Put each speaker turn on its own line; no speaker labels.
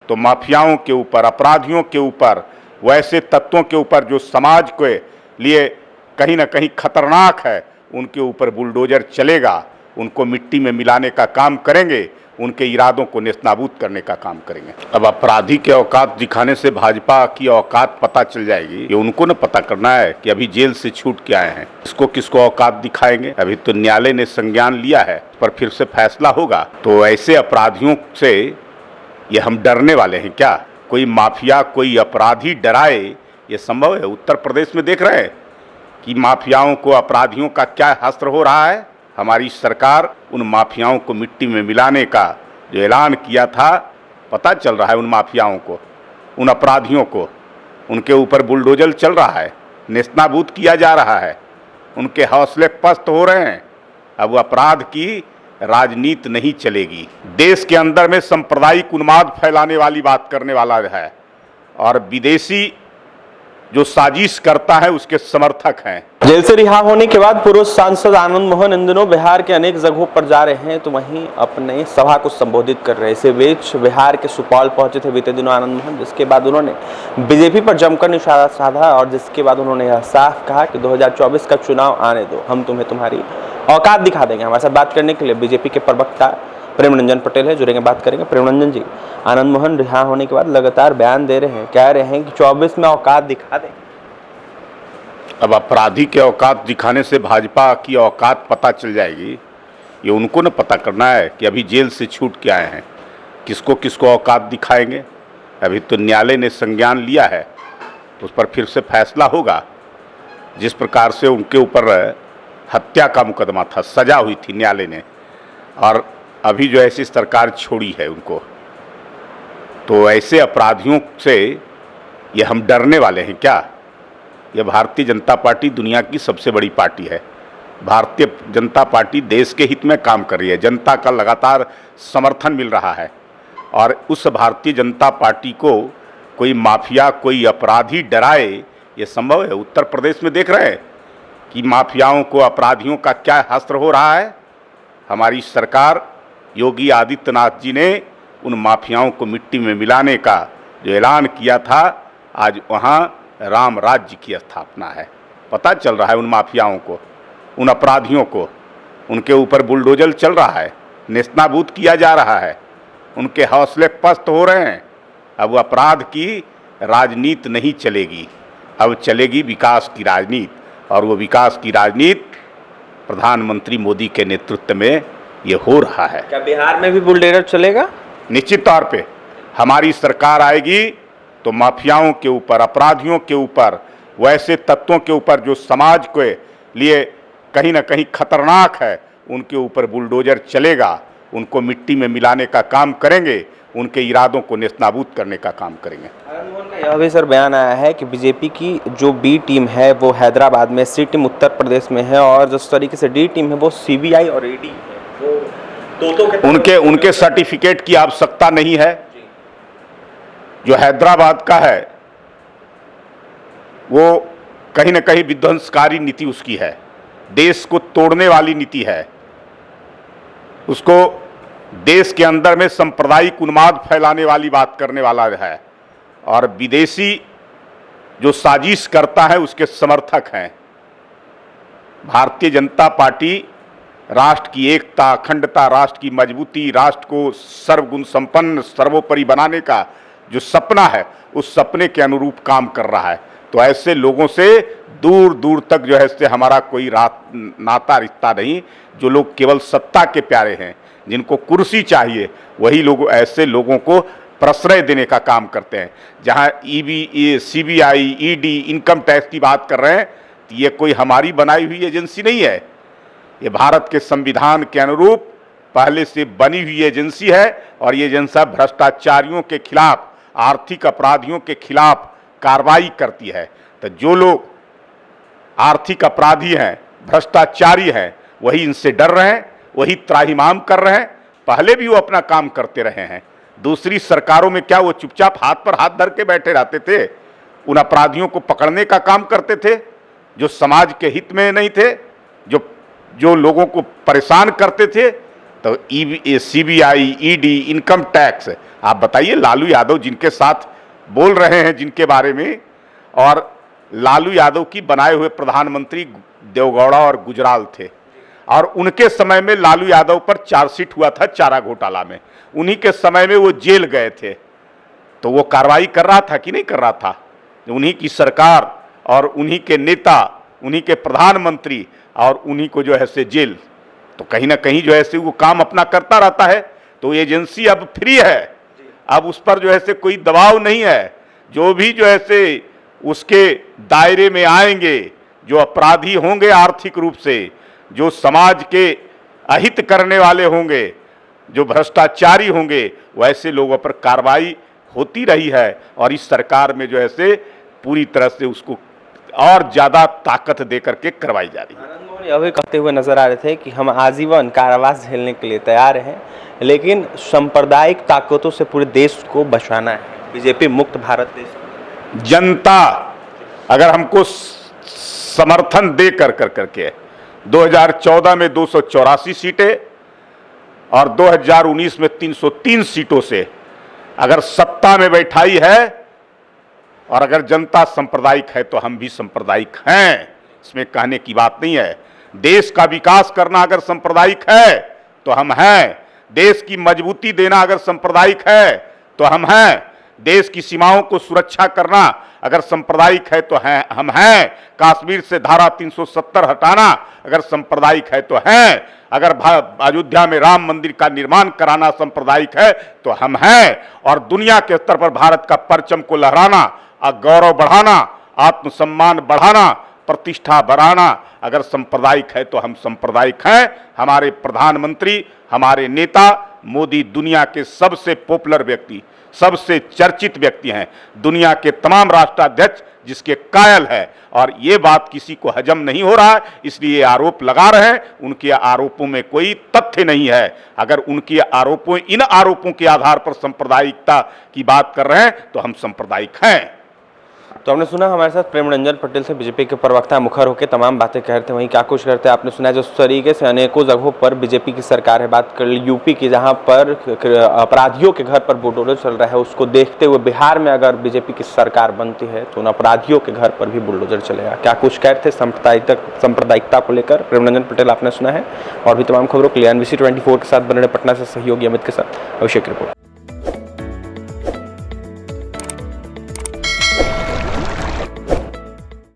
तो माफियाओं के ऊपर, अपराधियों के ऊपर, वैसे तत्वों के ऊपर जो समाज के लिए कहीं ना कहीं खतरनाक है, उनके ऊपर बुलडोजर चलेगा, उनको मिट्टी में मिलाने का काम करेंगे, उनके इरादों को नेस्तनाबूद करने का काम करेंगे। अब अपराधी के औकात दिखाने से भाजपा की औकात पता चल जाएगी, ये उनको न पता करना है कि अभी जेल से छूट के आए हैं, इसको किसको औकात दिखाएंगे। अभी तो न्यायालय ने संज्ञान लिया है, पर फिर से फैसला होगा। तो ऐसे अपराधियों से ये हम डरने वाले हैं क्या? कोई माफिया, कोई अपराधी डराए, ये संभव है? उत्तर प्रदेश में देख रहे हैं कि माफियाओं को, अपराधियों का क्या हश्र हो रहा है। हमारी सरकार उन माफियाओं को मिट्टी में मिलाने का जो ऐलान किया था, पता चल रहा है उन माफियाओं को, उन अपराधियों को, उनके ऊपर बुलडोजर चल रहा है, नेस्तनाबूद किया जा रहा है, उनके हौसले पस्त हो रहे हैं। अब अपराध की राजनीति नहीं चलेगी। देश के अंदर में सांप्रदायिक उन्माद फैलाने वाली बात करने वाला है और विदेशी जो साजिश करता है उसके समर्थक हैं।
जेल से रिहा होने के बाद पूर्व सांसद आनंद मोहन इन दिनों बिहार के अनेक जगहों पर जा रहे हैं, तो वहीं अपने सभा को संबोधित कर रहे हैं। इसी बीच बिहार के सुपौल पहुंचे थे बीते दिनों आनंद मोहन, जिसके बाद उन्होंने बीजेपी पर जमकर निशाना साधा और जिसके बाद उन्होंने यह साफ कहा कि 2024 का चुनाव आने दो, हम तुम्हें तुम्हारी औकात दिखा देंगे। हमारे साथ बात करने के लिए बीजेपी के प्रवक्ता प्रेम रंजन पटेल है, जुड़ेंगे, बात करेंगे। प्रेम रंजन जी, आनंद मोहन रिहा होने के बाद लगातार बयान दे रहे हैं, कह रहे हैं कि 24 में औकात दिखा देंगे।
अब अपराधी के औकात दिखाने से भाजपा की औकात पता चल जाएगी, ये उनको न पता करना है कि अभी जेल से छूट के आए हैं, किसको किसको औकात दिखाएंगे। अभी तो न्यायालय ने संज्ञान लिया है, उस पर फिर से फैसला होगा। जिस प्रकार से उनके ऊपर हत्या का मुकदमा था, सजा हुई थी न्यायालय ने, और अभी जो ऐसी सरकार छोड़ी है उनको, तो ऐसे अपराधियों से ये हम डरने वाले हैं क्या? यह भारतीय जनता पार्टी दुनिया की सबसे बड़ी पार्टी है। भारतीय जनता पार्टी देश के हित में काम कर रही है, जनता का लगातार समर्थन मिल रहा है, और उस भारतीय जनता पार्टी को कोई माफिया, कोई अपराधी डराए, ये संभव है? उत्तर प्रदेश में देख रहे हैं कि माफियाओं को, अपराधियों का क्या हश्र हो रहा है। हमारी सरकार, योगी आदित्यनाथ जी ने उन माफियाओं को मिट्टी में मिलाने का जो ऐलान किया था, आज वहाँ राम राज्य की स्थापना है। पता चल रहा है उन माफियाओं को, उन अपराधियों को, उनके ऊपर बुलडोजर चल रहा है, नेस्तनाबूद किया जा रहा है, उनके हौसले पस्त हो रहे हैं। अब अपराध की राजनीति नहीं चलेगी, अब चलेगी विकास की राजनीति, और वो विकास की राजनीति प्रधानमंत्री मोदी के नेतृत्व में ये हो रहा है।
क्या बिहार में भी बुलडोजर चलेगा?
निश्चित तौर पे हमारी सरकार आएगी तो माफियाओं के ऊपर, अपराधियों के ऊपर, वैसे तत्वों के ऊपर जो समाज के लिए कहीं ना कहीं खतरनाक है, उनके ऊपर बुलडोजर चलेगा, उनको मिट्टी में मिलाने का काम करेंगे, उनके इरादों को नेस्तनाबूद करने का काम करेंगे।
आनंद मोहन का यह भी सर बयान आया है कि बीजेपी की जो बी टीम है वो हैदराबाद में, सी टीम उत्तर प्रदेश में है, और जिस तरीके से डी टीम है वो सीबीआई और ईडी है।
उनके सर्टिफिकेट की आवश्यकता नहीं है। जो हैदराबाद का है वो कहीं ना कहीं विध्वंसकारी नीति उसकी है, देश को तोड़ने वाली नीति है। उसको देश के अंदर में सांप्रदायिक उन्माद फैलाने वाली बात करने वाला है, और विदेशी जो साजिश करता है उसके समर्थक हैं। भारतीय जनता पार्टी राष्ट्र की एकता, अखंडता, राष्ट्र की मजबूती, राष्ट्र को सर्वगुण संपन्न, सर्वोपरि बनाने का जो सपना है, उस सपने के अनुरूप काम कर रहा है। तो ऐसे लोगों से दूर दूर तक जो है इससे हमारा कोई नाता रिश्ता नहीं। जो लोग केवल सत्ता के प्यारे हैं, जिनको कुर्सी चाहिए, वही लोग ऐसे लोगों को प्रश्रय देने का काम करते हैं। जहां सीबीआई, ईडी, इनकम टैक्स की बात कर रहे हैं, तो ये कोई हमारी बनाई हुई एजेंसी नहीं है, ये भारत के संविधान के अनुरूप पहले से बनी हुई एजेंसी है, और ये एजेंसी भ्रष्टाचारियों के खिलाफ, आर्थिक अपराधियों के खिलाफ कार्रवाई करती है। तो जो लोग आर्थिक अपराधी हैं, भ्रष्टाचारी हैं, वही इनसे डर रहे हैं, वही त्राहिमाम कर रहे हैं। पहले भी वो अपना काम करते रहे हैं। दूसरी सरकारों में क्या वो चुपचाप हाथ पर हाथ धर के बैठे रहते थे? उन अपराधियों को पकड़ने का काम करते थे जो समाज के हित में नहीं थे, जो लोगों को परेशान करते थे। तो सीबीआई, ईडी, इनकम टैक्स आप बताइए, लालू यादव जिनके साथ बोल रहे हैं, जिनके बारे में, और लालू यादव की बनाए हुए प्रधानमंत्री देवगौड़ा और गुजराल थे, और उनके समय में लालू यादव पर चार्जशीट हुआ था चारा घोटाला में, उन्हीं के समय में वो जेल गए थे। तो वो कार्रवाई कर रहा था कि नहीं कर रहा था? उन्हीं की सरकार और उन्हीं के नेता, उन्हीं के प्रधानमंत्री और उन्हीं को जो है से जेल, तो कहीं ना कहीं जो है से वो काम अपना करता रहता है। तो एजेंसी अब फ्री है, अब उस पर जो है से कोई दबाव नहीं है। जो भी जो है से उसके दायरे में आएंगे, जो अपराधी होंगे आर्थिक रूप से, जो समाज के अहित करने वाले होंगे, जो भ्रष्टाचारी होंगे, वैसे लोगों पर कार्रवाई होती रही है। और इस सरकार में जो है से पूरी तरह से उसको और ज़्यादा ताकत दे करके करवाई जा रही है।
आनंद मोहन यह भी कहते हुए नजर आ रहे थे कि हम आजीवन कारावास झेलने के लिए तैयार हैं, लेकिन सांप्रदायिक ताकतों से पूरे देश को बचाना है, बीजेपी मुक्त भारत देश।
जनता अगर हमको समर्थन दे करके 2014 में 284 सीटें और 2019 में 303 सीटों से अगर सत्ता में बैठाई है, और अगर जनता सांप्रदायिक है तो हम भी सांप्रदायिक हैं, इसमें कहने की बात नहीं है। देश का विकास करना अगर सांप्रदायिक है तो हम हैं, देश की मजबूती देना अगर सांप्रदायिक है तो हम हैं, देश की सीमाओं को सुरक्षा करना अगर सांप्रदायिक है तो हैं, हम हैं, कश्मीर से धारा 370 हटाना अगर सांप्रदायिक है तो हैं, अगर अयोध्या में राम मंदिर का निर्माण कराना सांप्रदायिक है तो हम हैं, और दुनिया के स्तर पर भारत का परचम को लहराना, गौरव बढ़ाना, आत्मसम्मान बढ़ाना, प्रतिष्ठा बढ़ाना अगर सांप्रदायिक है तो हम सांप्रदायिक हैं। हमारे प्रधानमंत्री, हमारे नेता मोदी दुनिया के सबसे पॉपुलर व्यक्ति, सबसे चर्चित व्यक्ति हैं, दुनिया के तमाम राष्ट्राध्यक्ष जिसके कायल है, और ये बात किसी को हजम नहीं हो रहा है, इसलिए आरोप लगा रहे हैं। उनके आरोपों में कोई तथ्य नहीं है। अगर उनके आरोपों, इन आरोपों के आधार पर सांप्रदायिकता की बात कर रहे हैं तो हम सांप्रदायिक हैं।
तो हमने सुना हमारे साथ प्रेम रंजन पटेल से, बीजेपी के प्रवक्ता मुखर होकर तमाम बातें कह रहे थे। वहीं क्या कुछ करते हैं आपने सुना, जिस तरीके से अनेकों जगहों पर बीजेपी की सरकार है। बात कर यूपी की, जहां पर अपराधियों के घर पर बुलडोजर चल रहा है, उसको देखते हुए बिहार में अगर बीजेपी की सरकार बनती है तो उन अपराधियों के घर पर भी बुलडोजर चलेगा। क्या कुछ कह रहे थे सांप्रदायिकता को लेकर प्रेम रंजन पटेल, आपने सुना है। और भी तमाम खबरों के लिए NBC 24 के साथ बने पटना से सहयोगी अमित के साथ अभिषेक रिपोर्ट।